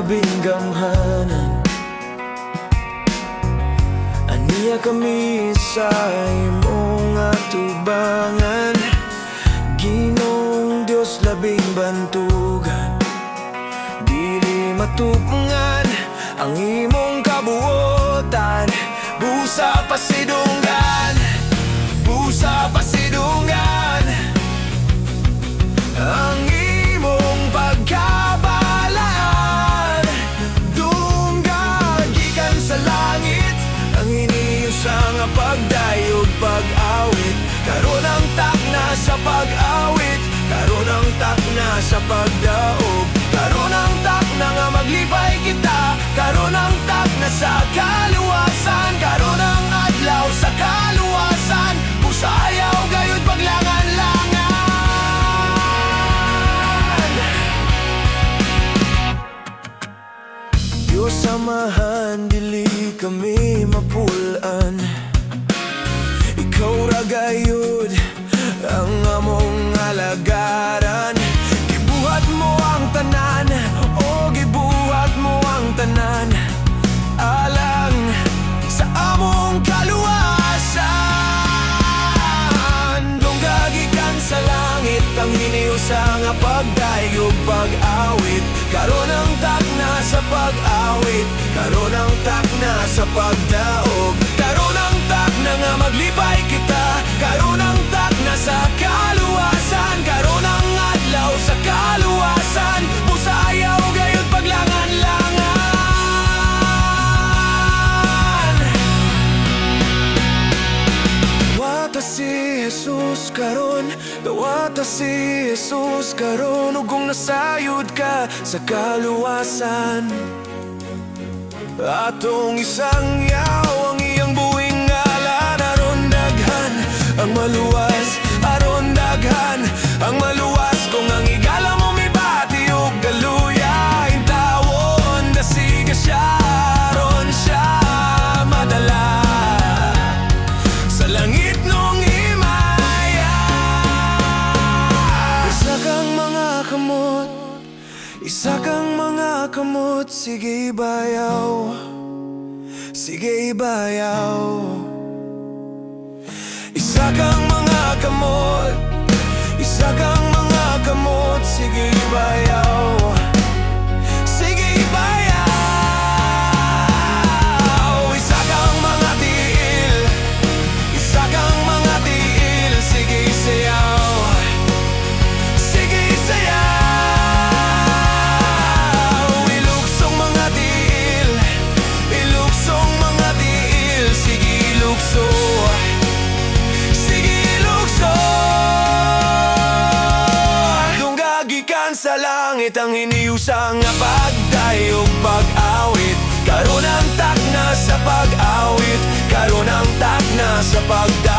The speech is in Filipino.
labing gamhanan. Aniya kami sa imong atubangan, Ginoong Dios labing bantugan. Dili matupungan ang imong kabuotan, busa pasidunggan, busa pasidunggan ang imong pagkabalaan. Dungga gikan sa langit ang iniusa nga pagdayog pag-awit. Karon ang takna sa pag-awit, karon ang takna sa pagdaog, karon ang takna nga maglipay kita, karon ang takna sa kaluwasan, karon ang adlaw sa kaluwasan, pusayaw gayud paglangan-langan. Diyos samahan, dili kami mapulan. Ikaw ra gayud ang among alagaran. Gibuhat mo ang tanan, o gibuhat mo ang tanan, alang sa among kaluwasan. Dungga gikan sa langit ang hiniusa nga pagdayog pag-awit. Karon ang takna sa pag-awit, karon ang takna sa pagdaog, karon ang takna nga maglipay kita, karon ang takna sa kaluwasan, karon ang adlaw sa kaluwasan, pusayaw gayud paglangan-langan. Dawata si Jesus karon, dawata si Jesus karon, ug kung nasayod ka sa kaluwasan, atong isang yaw ang iyang buhing ngalan. Aron daghan ang maluwas, aron daghan ang maluwas, kung ang igala mo mibati og galuya, intawon dasiga siya, aron siya madala sa langit nung himaya. Isa kang mga kamot, isa kang mga kamot, sige bayaw, sige bayaw. Isa kang mga kamot, isa kang mga kamot, sige bayaw, sige bayaw. Isa kang mga tiil, isa kang mga tiil, sige sayaw, sige sayaw. Iluksong mga tiil, iluksong mga tiil, sige ilukso, sige ilukso. Dungga gikan sa langit ang hiniusa nga pagdayog pag-awit. Karon ang takna sa pag-awit, karon ang takna sa pagdayog,